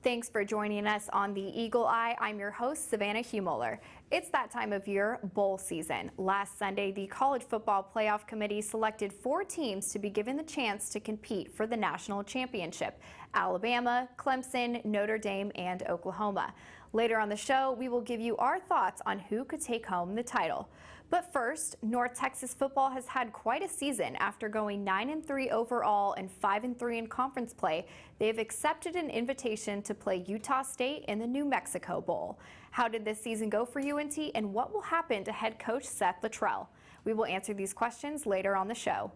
Thanks for joining us on the Eagle Eye. I'm your host, Savannah Huemoeller. It's that time of year, bowl season. Last Sunday, the College Football Playoff Committee selected 4 teams to be given the chance to compete for the national championship: Alabama, Clemson, Notre Dame, and Oklahoma. Later on the show, we will give you our thoughts on who could take home the title. But first, North Texas football has had quite a season. After going 9-3 overall and 5-3 in conference play, they have accepted an invitation to play Utah State in the New Mexico Bowl. How did this season go for UNT, and what will happen to head coach Seth Luttrell? We will answer these questions later on the show.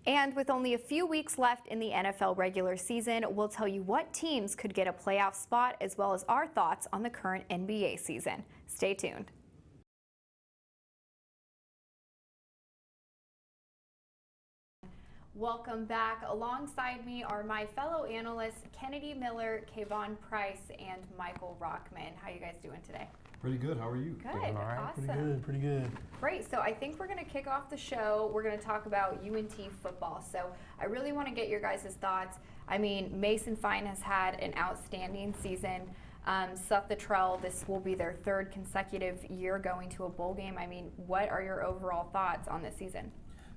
And with only a few weeks left in the NFL regular season, we'll tell you what teams could get a playoff spot, as well as our thoughts on the current NBA season. Stay tuned. Welcome back. Alongside me are my fellow analysts, Kennedy Miller, Kevon Price, and Michael Rochman. How are you guys doing today? Pretty good. How are you? Good. Doing all right. Awesome. Pretty good. Great. So I think we're going to kick off the show. We're going to talk about UNT football. So I really want to get your guys' thoughts. I mean, Mason Fine has had an outstanding season. Seth Luttrell, this will be their 3rd consecutive year going to a bowl game. I mean, what are your overall thoughts on this season?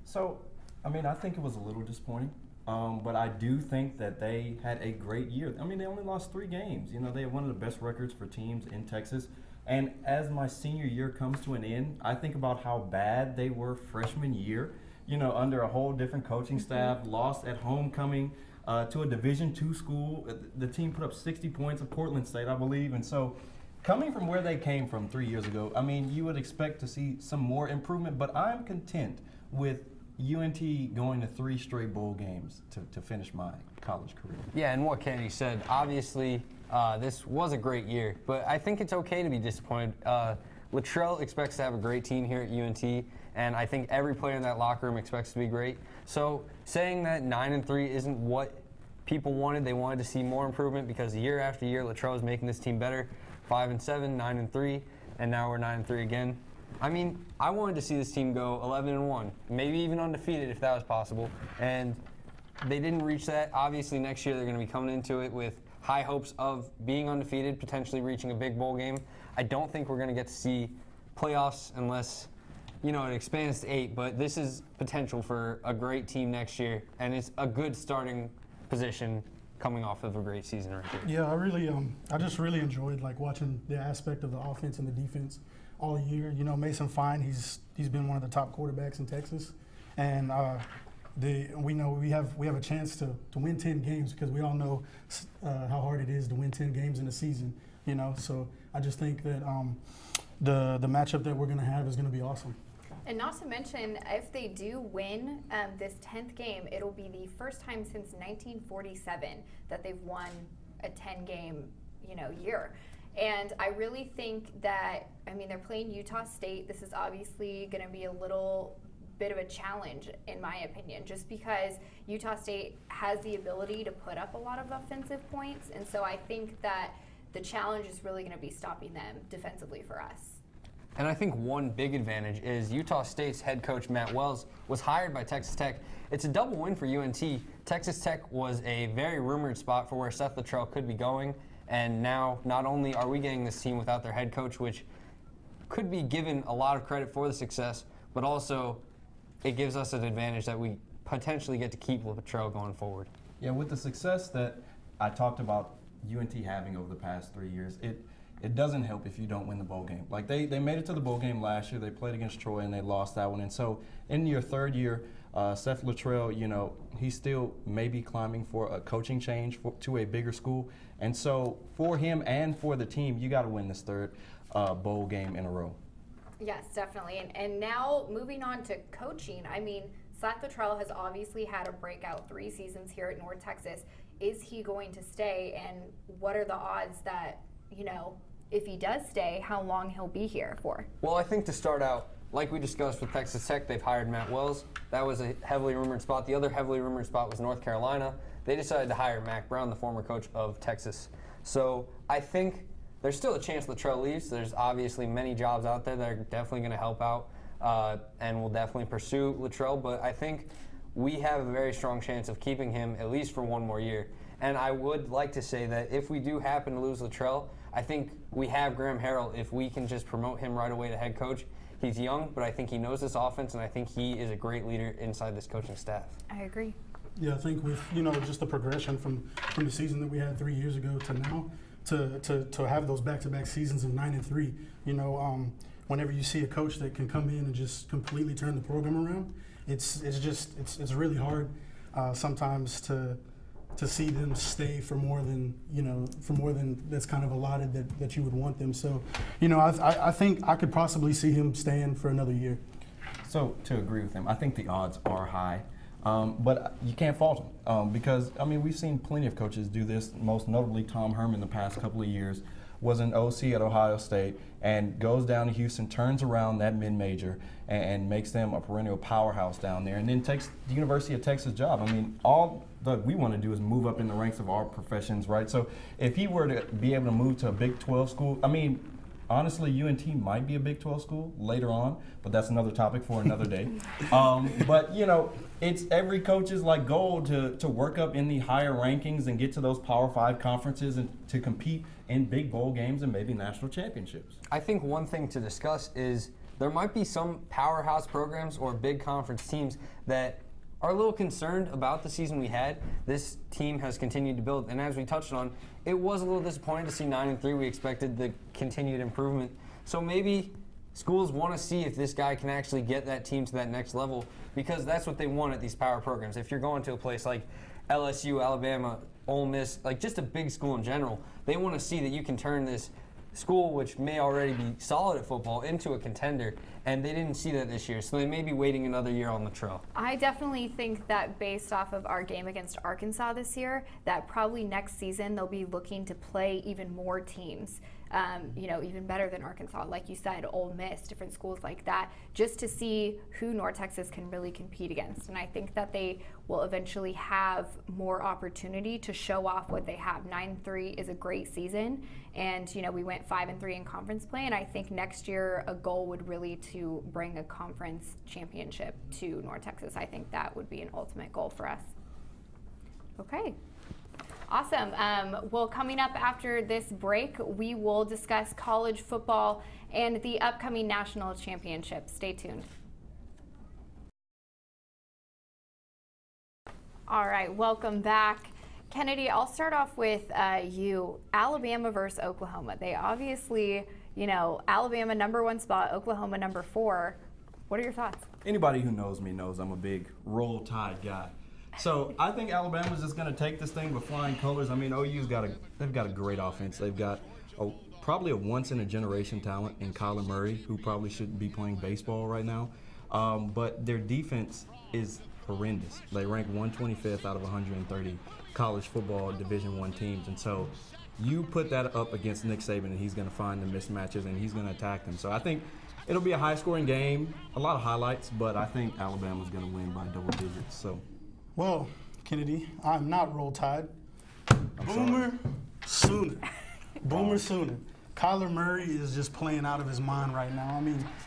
So, I think it was a little disappointing, but I do think that they had a great year. They only lost 3 games. They have one of the best records for teams in Texas. And as my senior year comes to an end, I think about how bad they were freshman year, under a whole different coaching staff, lost at homecoming to a Division II school. The team put up 60 points at Portland State, I believe. And so coming from where they came from 3 years ago, you would expect to see some more improvement, but I'm content with UNT going to 3 straight bowl games to finish my college career. Yeah, and what Kennedy said, obviously this was a great year, but I think it's okay to be disappointed. Luttrell expects to have a great team here at UNT, and I think every player in that locker room expects to be great. So saying that 9-3 isn't what people wanted, they wanted to see more improvement, because year after year Luttrell is making this team better. 5-7, 9-3, and now we're 9-3 again. I wanted to see this team go 11-1, maybe even undefeated if that was possible, and they didn't reach that. Obviously, next year they're going to be coming into it with high hopes of being undefeated, potentially reaching a big bowl game. I don't think we're going to get to see playoffs unless, it expands to 8, but this is potential for a great team next year, and it's a good starting position coming off of a great season right here. Yeah, I just really enjoyed watching the aspect of the offense and the defense all year. Mason Fine, he's been one of the top quarterbacks in Texas, and we know we have a chance to win 10 games, because we all know how hard it is to win 10 games in a season. So I just think that the matchup that we're going to have is going to be awesome. And not to mention, if they do win this 10th game, it'll be the first time since 1947 that they've won a 10-game year. And I really think that, they're playing Utah State. This is obviously going to be a little bit of a challenge, in my opinion, just because Utah State has the ability to put up a lot of offensive points. And so I think that the challenge is really going to be stopping them defensively for us. And I think one big advantage is Utah State's head coach, Matt Wells, was hired by Texas Tech. It's a double win for UNT. Texas Tech was a very rumored spot for where Seth Luttrell could be going. And now, not only are we getting this team without their head coach, which could be given a lot of credit for the success, but also it gives us an advantage that we potentially get to keep Luttrell going forward. Yeah, with the success that I talked about UNT having over the past 3 years, it doesn't help if you don't win the bowl game. They made it to the bowl game last year. They played against Troy and they lost that one. And so in your 3rd year, Seth Luttrell, he's still maybe climbing for a coaching change to a bigger school. And so for him and for the team, you got to win this 3rd bowl game in a row. Yes, definitely. And now moving on to coaching, Seth Luttrell has obviously had a breakout 3 seasons here at North Texas. Is he going to stay, and what are the odds that, if he does stay, how long he'll be here for? Well, I think to start out, like we discussed with Texas Tech, they've hired Matt Wells. That was a heavily rumored spot. The other heavily rumored spot was North Carolina. They decided to hire Mack Brown, the former coach of Texas. So I think there's still a chance Luttrell leaves. There's obviously many jobs out there that are definitely going to help out and will definitely pursue Luttrell. But I think we have a very strong chance of keeping him at least for one more year. And I would like to say that if we do happen to lose Luttrell, I think we have Graham Harrell. If we can just promote him right away to head coach, he's young, but I think he knows this offense, and I think he is a great leader inside this coaching staff. I agree. Yeah, I think with just the progression from the season that we had 3 years ago to now, to have those back-to-back seasons of 9-3, whenever you see a coach that can come in and just completely turn the program around, it's really hard sometimes to see them stay for more than that's kind of allotted that you would want them. So, I think I could possibly see him staying for another year. So to agree with him, I think the odds are high, but you can't fault him because we've seen plenty of coaches do this. Most notably, Tom Herman the past couple of years was an OC at Ohio State and goes down to Houston, turns around that mid-major and makes them a perennial powerhouse down there, and then takes the University of Texas job. All that we want to do is move up in the ranks of our professions, right? So if he were to be able to move to a Big 12 school, honestly, UNT might be a Big 12 school later on, but that's another topic for another day. But it's every coach's goal to work up in the higher rankings and get to those Power 5 conferences and to compete in big bowl games and maybe national championships. I think one thing to discuss is there might be some powerhouse programs or big conference teams that are a little concerned about the season we had. This team has continued to build, and as we touched on, it was a little disappointing to see 9-3. We expected the continued improvement. So maybe schools want to see if this guy can actually get that team to that next level, because that's what they want at these power programs. If you're going to a place like LSU, Alabama, Ole Miss, just a big school in general, they want to see that you can turn this school, which may already be solid at football, into a contender, and they didn't see that this year, so they may be waiting another year on the trail. I definitely think that based off of our game against Arkansas this year, that probably next season they'll be looking to play even more teams, even better than Arkansas, like you said, Ole Miss, different schools like that, just to see who North Texas can really compete against. And I think that they will eventually have more opportunity to show off what they have. 9-3 is a great season, and we went 5-3 in conference play, and I think next year a goal would really to bring a conference championship to North Texas. I think that would be an ultimate goal for us. Okay. Awesome. Well, coming up after this break, we will discuss college football and the upcoming national championship. Stay tuned. All right, welcome back. Kennedy, I'll start off with you. Alabama versus Oklahoma. They obviously, Alabama #1 spot, Oklahoma #4. What are your thoughts? Anybody who knows me knows I'm a big Roll Tide guy. So I think Alabama's just going to take this thing with flying colors. OU's got a great offense. They've got probably a once-in-a-generation talent in Kyler Murray, who probably shouldn't be playing baseball right now. But their defense is horrendous. They rank 125th out of 130 college football Division I teams. And so you put that up against Nick Saban, and he's going to find the mismatches, and he's going to attack them. So I think it'll be a high-scoring game, a lot of highlights, but I think Alabama's going to win by double digits. So. Well, Kennedy, I'm not Roll Tide. Boomer Sooner. Boomer Sooner. Kyler Murray is just playing out of his mind right now.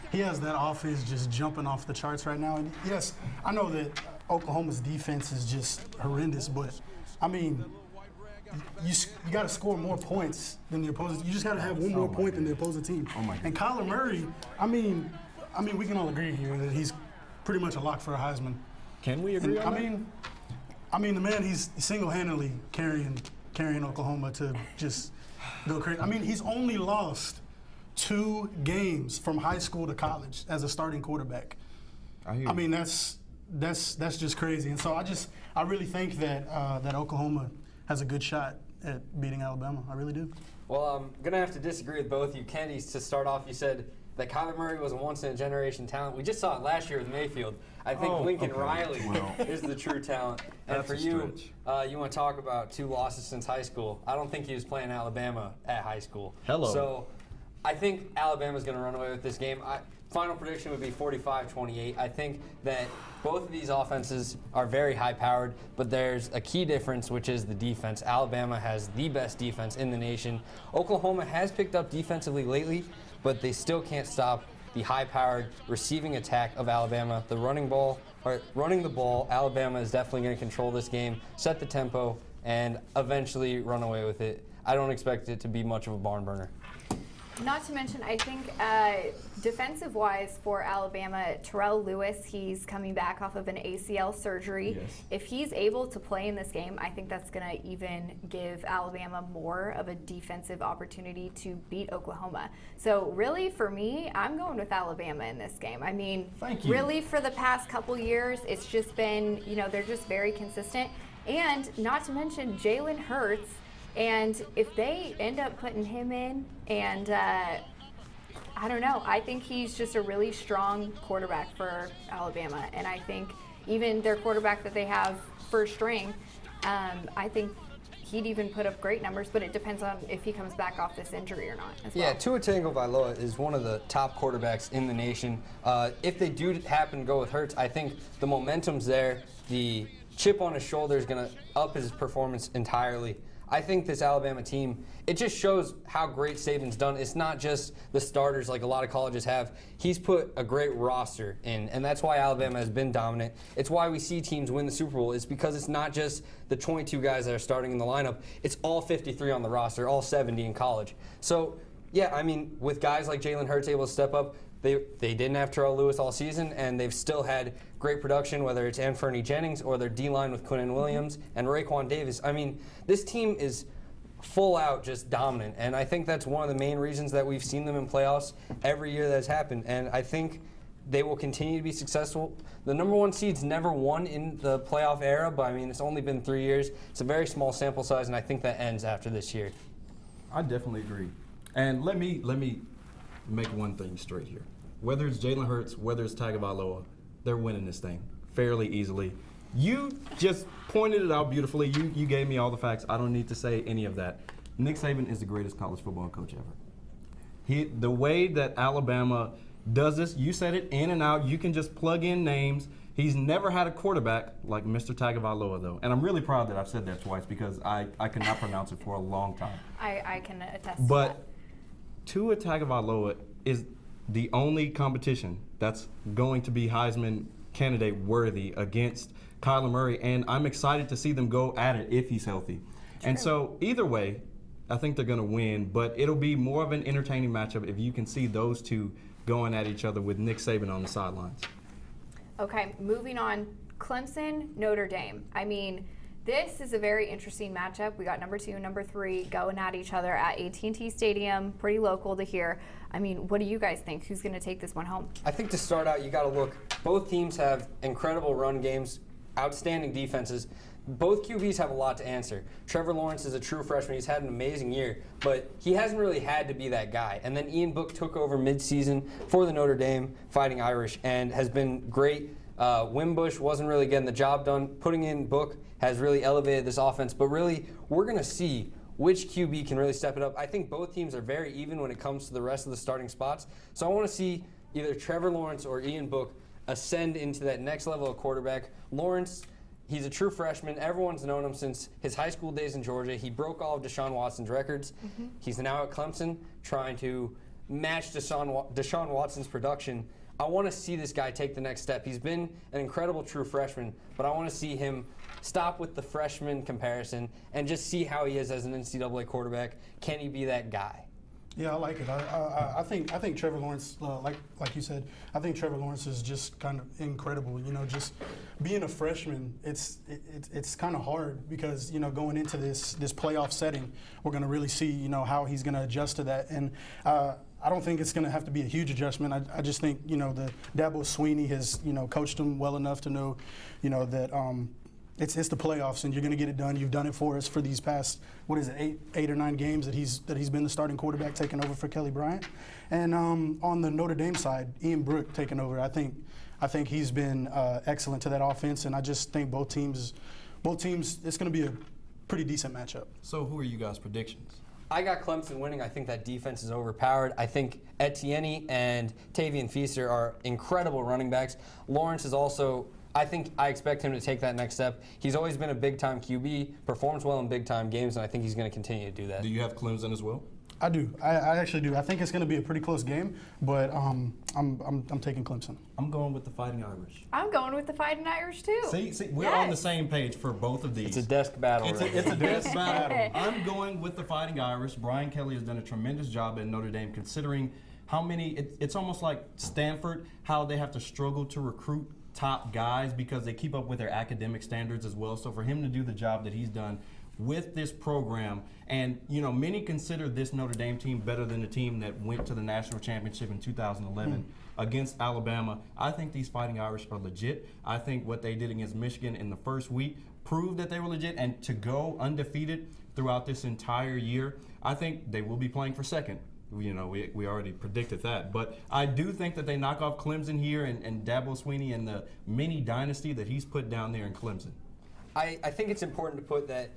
He has that offense just jumping off the charts right now. And yes, I know that Oklahoma's defense is just horrendous, but you got to score more points than the opposing. You just got to have one more point than the opposing team. Oh my God. And Kyler Murray, we can all agree here that he's pretty much a lock for a Heisman. Can we agree on that? The man, he's single-handedly carrying Oklahoma to just go crazy. He's only lost 2 games from high school to college as a starting quarterback. I hear you. That's just crazy. And so I really think that that Oklahoma has a good shot at beating Alabama. I really do. Well, I'm going to have to disagree with both you. Kennedy, to start off, you said that Kyler Murray was a once-in-a-generation talent. We just saw it last year with Mayfield. I think Lincoln Riley is the true talent. And for you, you want to talk about 2 losses since high school. I don't think he was playing Alabama at high school. Hello. So I think Alabama's going to run away with this game. Final prediction would be 45-28. I think that both of these offenses are very high-powered, but there's a key difference, which is the defense. Alabama has the best defense in the nation. Oklahoma has picked up defensively lately, but they still can't stop the high-powered receiving attack of Alabama. Running the ball, Alabama is definitely going to control this game, set the tempo, and eventually run away with it. I don't expect it to be much of a barn burner. Not to mention, I think defensive-wise for Alabama, Terrell Lewis, he's coming back off of an ACL surgery. Yes. If he's able to play in this game, I think that's going to even give Alabama more of a defensive opportunity to beat Oklahoma. So really, for me, I'm going with Alabama in this game. I mean, Thank you. really for the past couple years, it's just been, they're just very consistent. And not to mention Jalen Hurts. And if they end up putting him in, and I don't know, I think he's just a really strong quarterback for Alabama. And I think even their quarterback that they have first string, I think he'd even put up great numbers, but it depends on if he comes back off this injury or not as well. Yeah, Tua Tagovailoa is one of the top quarterbacks in the nation. If they do happen to go with Hurts, I think the momentum's there. The chip on his shoulder is going to up his performance entirely. I think this Alabama team, it just shows how great Saban's done. It's not just the starters like a lot of colleges have. He's put a great roster in, and that's why Alabama has been dominant. It's why we see teams win the Super Bowl. It's because it's not just the 22 guys that are starting in the lineup. It's all 53 on the roster, all 70 in college. So, yeah, I mean, with guys like Jalen Hurts able to step up, they didn't have Terrell Lewis all season, and they've still had great production, whether it's Anfernee Jennings or their D-line with Quinnen Williams and Raekwon Davis. I mean, this team is full out just dominant, and I think that's one of the main reasons that we've seen them in playoffs every year that's happened, and I think they will continue to be successful. The number one seed's never won in the playoff era, but I mean, it's only been 3 years. It's a very small sample size, and I think that ends after this year. I definitely agree. And let me make one thing straight here. Whether it's Jalen Hurts, whether it's Tagovailoa, they're winning this thing fairly easily. You just pointed it out beautifully. You gave me all the facts. I don't need to say any of that. Nick Saban is the greatest college football coach ever. The way that Alabama does this, you said it, in and out. You can just plug in names. He's never had a quarterback like Mr. Tagovailoa, though. And I'm really proud that I've said that twice because I could not pronounce it for a long time. I can attest to that. But Tua Tagovailoa is the only competition that's going to be Heisman candidate worthy against Kyler Murray, and I'm excited to see them go at it if he's healthy. True. And so either way, I think they're going to win, but it'll be more of an entertaining matchup if you can see those two going at each other with Nick Saban on the sidelines. Okay, moving on. Clemson, Notre Dame. I mean, this is a very interesting matchup. We got number 2 and number 3 going at each other at AT&T Stadium, pretty local to here. I mean, what do you guys think? Who's going to take this one home? I think to start out, you got to look. Both teams have incredible run games, outstanding defenses. Both QBs have a lot to answer. Trevor Lawrence is a true freshman. He's had an amazing year, but he hasn't really had to be that guy. And then Ian Book took over midseason for the Notre Dame Fighting Irish and has been great. Wimbush wasn't really getting the job done. Putting in Book has really elevated this offense, but really, we're going to see which QB can really step it up. I think both teams are very even when it comes to the rest of the starting spots. So I want to see either Trevor Lawrence or Ian Book ascend into that next level of quarterback. Lawrence, he's a true freshman. Everyone's known him since his high school days in Georgia. He broke all of Deshaun Watson's records. Mm-hmm. He's now at Clemson trying to match Deshaun Watson's production. I want to see this guy take the next step. He's been an incredible true freshman, but I want to see him stop with the freshman comparison and just see how he is as an NCAA quarterback. Can he be that guy? Yeah, I like it. I think Trevor Lawrence, like you said, I think Trevor Lawrence is just kind of incredible. You know, just being a freshman, it's kind of hard because, you know, going into this playoff setting, we're going to really see, you know, how he's going to adjust to that. And I don't think it's going to have to be a huge adjustment. I just think, you know, the Dabo Swinney has, you know, coached him well enough to know, you know, that it's the playoffs and you're going to get it done. You've done it for us for these past, what is it, eight or nine games that he's been the starting quarterback taking over for Kelly Bryant. And on the Notre Dame side, Ian Book taking over. I think he's been excellent to that offense, and I just think both teams, it's going to be a pretty decent matchup. So who are you guys' predictions? I got Clemson winning. I think that defense is overpowered. I think Etienne and Tavian Feaster are incredible running backs. Lawrence is also, I expect him to take that next step. He's always been a big-time QB, performs well in big-time games, and I think he's going to continue to do that. Do you have Clemson as well? I do. I actually do. I think it's going to be a pretty close game, but I'm taking Clemson. I'm going with the Fighting Irish. I'm going with the Fighting Irish too. See, we're on the same page for both of these. It's a desk battle. It's a desk battle. I'm going with the Fighting Irish. Brian Kelly has done a tremendous job at Notre Dame, considering how many. It's almost like Stanford, how they have to struggle to recruit top guys because they keep up with their academic standards as well. So for him to do the job that he's done with this program, and many consider this Notre Dame team better than the team that went to the national championship in 2011 against Alabama. I think these Fighting Irish are legit. I think what they did against Michigan in the first week proved that they were legit, and to go undefeated throughout this entire year, I think they will be playing for second. We already predicted that. But I do think that they knock off Clemson here and Dabo Swinney and the mini dynasty that he's put down there in Clemson. I think it's important to put that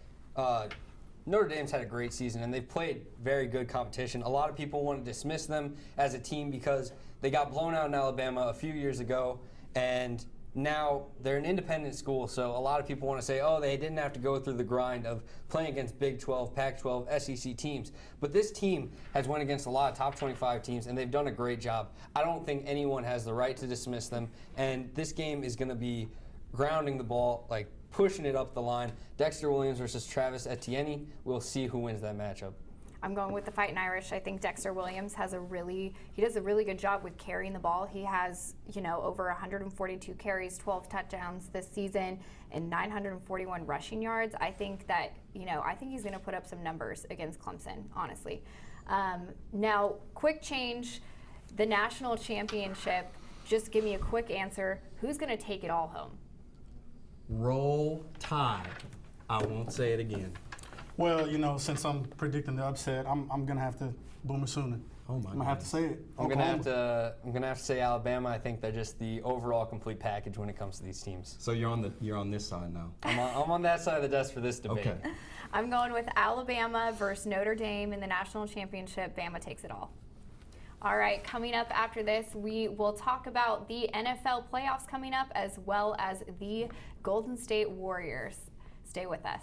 Notre Dame's had a great season, and they've played very good competition. A lot of people want to dismiss them as a team because they got blown out in Alabama a few years ago, and now they're an independent school, so a lot of people want to say, oh, they didn't have to go through the grind of playing against Big 12, Pac-12, SEC teams. But this team has went against a lot of top 25 teams, and they've done a great job. I don't think anyone has the right to dismiss them, and this game is going to be grounding the ball, like pushing it up the line. Dexter Williams versus Travis Etienne. We'll see who wins that matchup. I'm going with the Fighting Irish. I think Dexter Williams does a really good job with carrying the ball. He has, over 142 carries, 12 touchdowns this season, and 941 rushing yards. I think that, I think he's going to put up some numbers against Clemson, honestly. Now, quick change, the national championship. Just give me a quick answer. Who's going to take it all home? Roll Tide. I won't say it again. Well, since I'm predicting the upset, I'm gonna have to Boomer Sooner. Oh my! I'm gonna have to say it. I'm gonna have to say Alabama. I think they're just the overall complete package when it comes to these teams. So you're on this side now. I'm on that side of the desk for this debate. Okay. I'm going with Alabama versus Notre Dame in the national championship. Bama takes it all. All right, coming up after this, we will talk about the NFL playoffs coming up as well as the Golden State Warriors. Stay with us.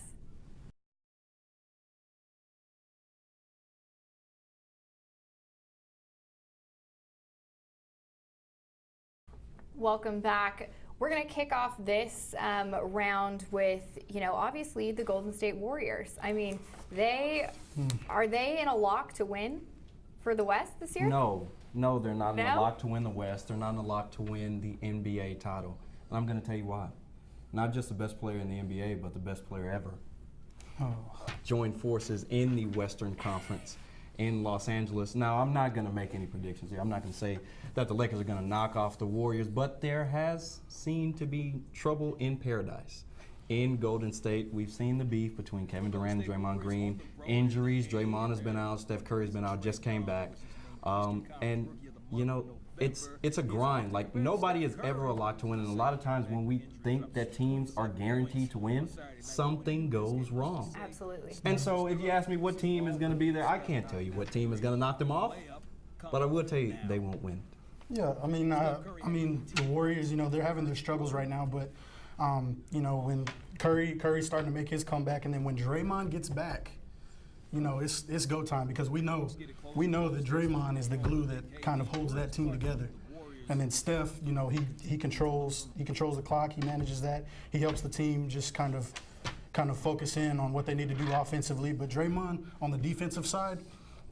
Welcome back. We're going to kick off this round with, obviously the Golden State Warriors. I mean, are they in a lock to win for the West this year? No, they're not in a lock to win the West. They're not in a lock to win the NBA title. And I'm going to tell you why. Not just the best player in the NBA, but the best player ever. Joined forces in the Western Conference in Los Angeles. Now, I'm not going to make any predictions here. I'm not going to say that the Lakers are going to knock off the Warriors, but there has seemed to be trouble in paradise. In Golden State, we've seen the beef between Kevin Durant and Draymond Green. Injuries, Draymond has been out, Steph Curry's been out, just came back. It's a grind. Like, nobody is ever a lock to win, and a lot of times when we think that teams are guaranteed to win, something goes wrong. Absolutely. And so if you ask me what team is going to be there, I can't tell you what team is going to knock them off, but I will tell you they won't win. Yeah, I mean, the Warriors, they're having their struggles right now, but when Curry's starting to make his comeback, and then when Draymond gets back, it's go time, because we know that Draymond is the glue that kind of holds that team together. And then Steph, he controls the clock, he manages that. He helps the team just kind of focus in on what they need to do offensively. But Draymond on the defensive side,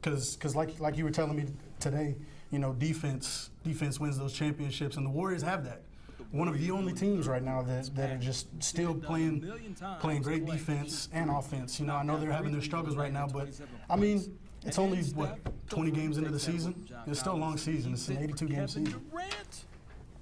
because like you were telling me today, defense wins those championships, and the Warriors have that. One of the only teams right now that are just still playing great defense and offense. I know they're having their struggles right now, but I mean, it's only 20 games into the season. It's still a long season. It's an 82-game season.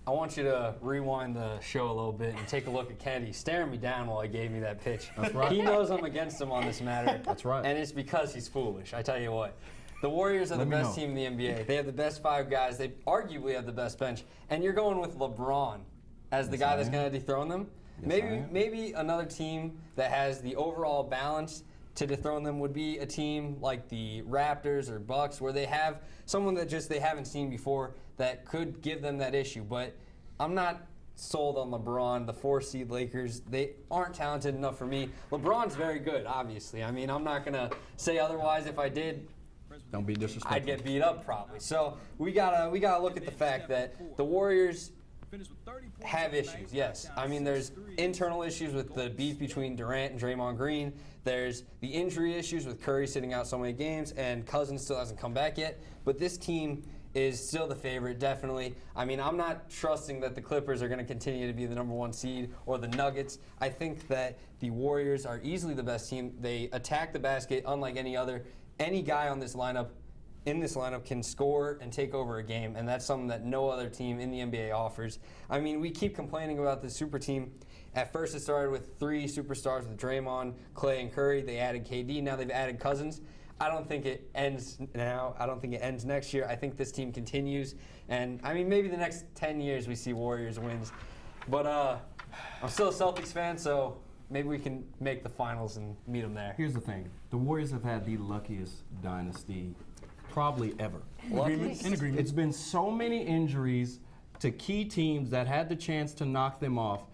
I want you to rewind the show a little bit and take a look at Kennedy staring me down while he gave me that pitch. That's right. He knows I'm against him on this matter. That's right. And it's because he's foolish. I tell you what. The Warriors are the best team in the NBA. They have the best 5 guys. They arguably have the best bench. And you're going with LeBron as the guy that's going to dethrone them. Maybe another team that has the overall balance to dethrone them would be a team like the Raptors or Bucks, where they have someone that just they haven't seen before that could give them that issue. But I'm not sold on LeBron. The 4-seed Lakers, they aren't talented enough for me. LeBron's very good, obviously. I mean, I'm not going to say otherwise. If I did, Don't be disrespectful. I'd get beat up probably. So we gotta look at the fact that the Warriors have issues. Yes, I mean there's internal issues with the beef between Durant and Draymond Green. There's the injury issues with Curry sitting out so many games, and Cousins still hasn't come back yet. But this team is still the favorite, definitely. I mean, I'm not trusting that the Clippers are going to continue to be the #1 seed or the Nuggets. I think that the Warriors are easily the best team. They attack the basket unlike any other. Any guy on this lineup, can score and take over a game, and that's something that no other team in the NBA offers. I mean, we keep complaining about the super team. At first, it started with 3 superstars with Draymond, Clay, and Curry. They added KD. Now they've added Cousins. I don't think it ends now. I don't think it ends next year. I think this team continues. And, I mean, maybe the next 10 years we see Warriors wins. But I'm still a Celtics fan, so maybe we can make the finals and meet them there. Here's the thing. The Warriors have had the luckiest dynasty probably ever. In agreement. It's been so many injuries to key teams that had the chance to knock them off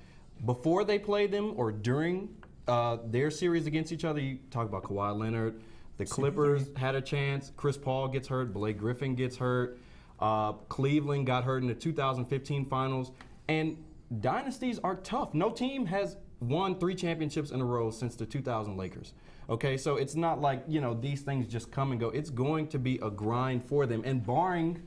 before they played them or during their series against each other. You talk about Kawhi Leonard. The Clippers had a chance. Chris Paul gets hurt. Blake Griffin gets hurt. Cleveland got hurt in the 2015 finals. And dynasties are tough. No team has won 3 championships in a row since the 2000 Lakers. Okay, so it's not like, these things just come and go. It's going to be a grind for them. And barring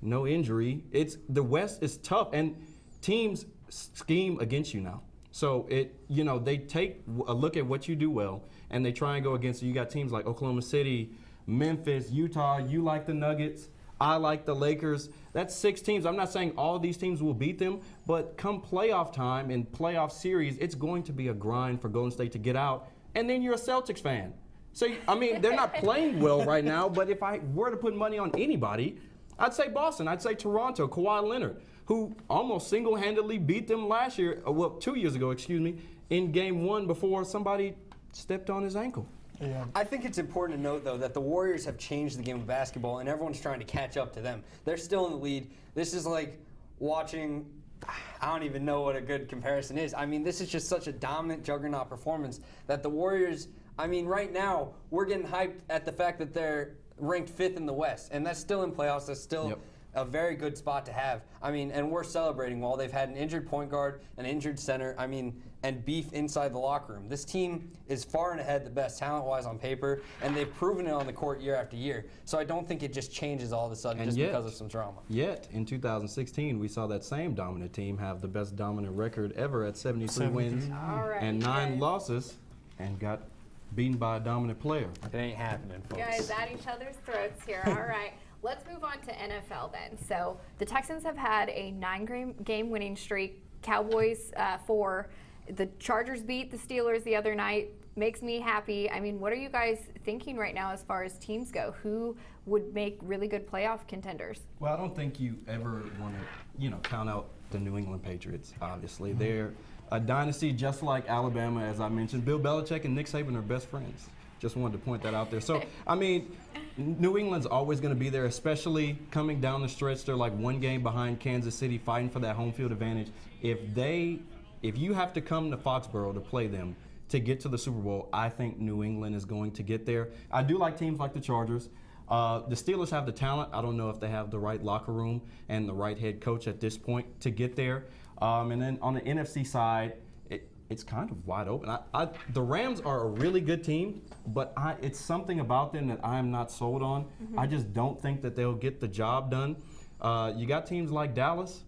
no injury, the West is tough. And teams scheme against you now. So they take a look at what you do well, and they try and go against you. You got teams like Oklahoma City, Memphis, Utah. You like the Nuggets. I like the Lakers. That's 6 teams. I'm not saying all of these teams will beat them, but come playoff time and playoff series, it's going to be a grind for Golden State to get out. And then you're a Celtics fan. So, I mean, they're not playing well right now, but if I were to put money on anybody, I'd say Boston. I'd say Toronto, Kawhi Leonard, who almost single-handedly beat them last year, 2 years ago, in Game 1 before somebody stepped on his ankle. Yeah. I think it's important to note, though, that the Warriors have changed the game of basketball, and everyone's trying to catch up to them. They're still in the lead. This is like watching, I don't even know what a good comparison is. I mean, this is just such a dominant juggernaut performance that the Warriors, I mean, right now, we're getting hyped at the fact that they're ranked 5th in the West, and that's still in playoffs. That's still a very good spot to have. I mean, and we're celebrating while they've had an injured point guard, an injured center, and beef inside the locker room. This team is far and ahead the best talent-wise on paper, and they've proven it on the court year after year. So I don't think it just changes all of a sudden because of some drama. Yet, in 2016, we saw that same dominant team have the best dominant record ever at 73 wins and 9 losses, and got beaten by a dominant player. It ain't happening, folks. Guys, at each other's throats here. All right. Let's move on to NFL then. So the Texans have had a 9-game winning streak. Cowboys 4. The Chargers beat the Steelers the other night. Makes me happy. I mean, what are you guys thinking right now as far as teams go? Who would make really good playoff contenders? Well, I don't think you ever want to, count out the New England Patriots, obviously. They're a dynasty just like Alabama, as I mentioned. Bill Belichick and Nick Saban are best friends. Just wanted to point that out there. So, I mean, New England's always going to be there, especially coming down the stretch. They're like 1 game behind Kansas City, fighting for that home field advantage. If you have to come to Foxborough to play them to get to the Super Bowl, I think New England is going to get there. I do like teams like the Chargers. The Steelers have the talent. I don't know if they have the right locker room and the right head coach at this point to get there. And then on the NFC side, it's kind of wide open. The Rams are a really good team, but it's something about them that I am not sold on. I just don't think that they'll get the job done. You got teams like Dallas.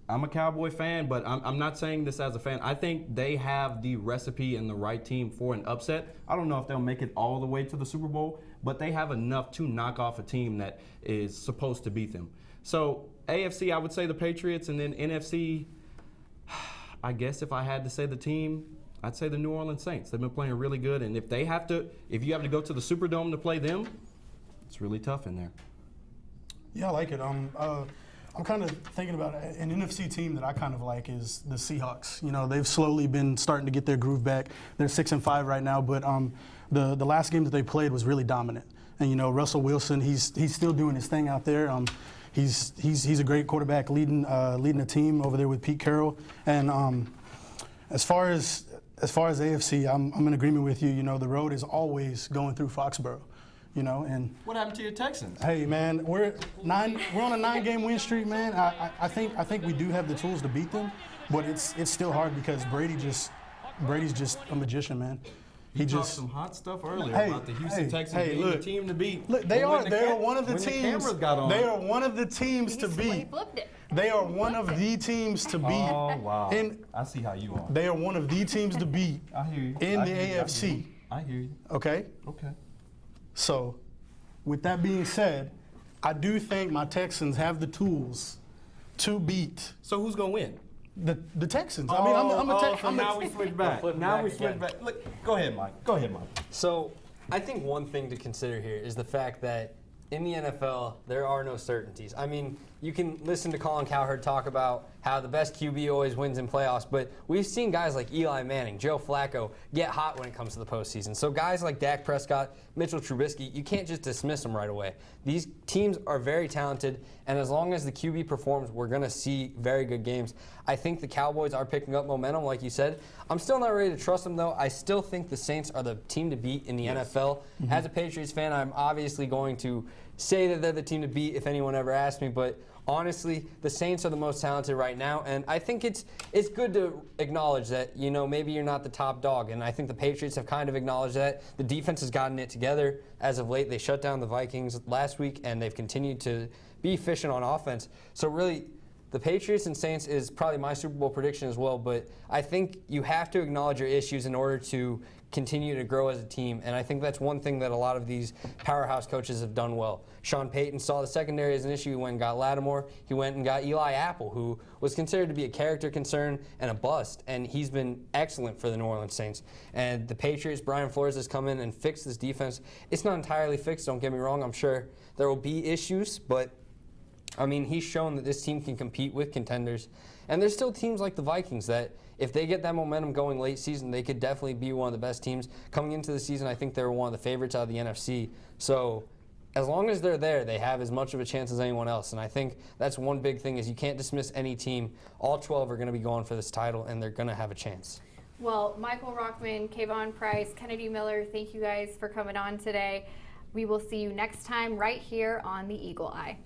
I'm a Cowboy fan, but I'm not saying this as a fan. I think they have the recipe and the right team for an upset. I don't know if they'll make it all the way to the Super Bowl, but they have enough to knock off a team that is supposed to beat them. So AFC, I would say the Patriots, and then NFC, I guess if I had to say the team, I'd say the New Orleans Saints. They've been playing really good, and if you have to go to the Superdome to play them, it's really tough in there. Yeah, I like it. I'm kind of thinking about an NFC team that I kind of like is the Seahawks. They've slowly been starting to get their groove back. They're 6-5 right now, but the last game that they played was really dominant. And Russell Wilson, he's still doing his thing out there. He's a great quarterback leading a team over there with Pete Carroll. And as far as AFC, I'm in agreement with you. The road is always going through Foxborough. And What happened to your Texans? hey, man, we're on a 9-game win streak, man. I think we do have the tools to beat them, but it's still hard because Brady's just a magician, man. He talked some hot stuff earlier about the Houston Texans being look, the team to beat. Look, they're one of the teams. The cameras got on. They are one of the teams to beat. They are one of the teams to beat. Oh wow! I see how you are. They are one of the teams to beat. I hear you. In the AFC. I hear you. Okay. Okay. So, with that being said, I do think my Texans have the tools to beat So who's gonna win? the Texans. So now we switch back. Now we switch back. Look, go ahead, Mike. So I think one thing to consider here is the fact that in the NFL, there are no certainties. I mean, you can listen to Colin Cowherd talk about how the best QB always wins in playoffs, but we've seen guys like Eli Manning, Joe Flacco get hot when it comes to the postseason. So guys like Dak Prescott, Mitchell Trubisky, you can't just dismiss them right away. These teams are very talented, and as long as the QB performs, we're going to see very good games. I think the Cowboys are picking up momentum, like you said. I'm still not ready to trust them, though. I still think the Saints are the team to beat in the NFL. As a Patriots fan, I'm obviously going to say that they're the team to beat if anyone ever asks me, but honestly, the Saints are the most talented right now, and I think it's good to acknowledge that, maybe you're not the top dog, and I think the Patriots have kind of acknowledged that. The defense has gotten it together as of late. They shut down the Vikings last week, and they've continued to be efficient on offense. So really, the Patriots and Saints is probably my Super Bowl prediction as well, but I think you have to acknowledge your issues in order to continue to grow as a team, and I think that's one thing that a lot of these powerhouse coaches have done well. Sean Payton saw the secondary as an issue. He went and got Lattimore. He went and got Eli Apple, who was considered to be a character concern and a bust, and he's been excellent for the New Orleans Saints. And the Patriots, Brian Flores has come in and fixed this defense. It's not entirely fixed, don't get me wrong. I'm sure there will be issues, but I mean, he's shown that this team can compete with contenders. And there's still teams like the Vikings that if they get that momentum going late season, they could definitely be one of the best teams. Coming into the season, I think they were one of the favorites out of the NFC. So as long as they're there, they have as much of a chance as anyone else. And I think that's one big thing is you can't dismiss any team. All 12 are going to be going for this title, and they're going to have a chance. Well, Michael Rochman, Kevon Price, Kennedy Miller, thank you guys for coming on today. We will see you next time right here on the Eagle Eye.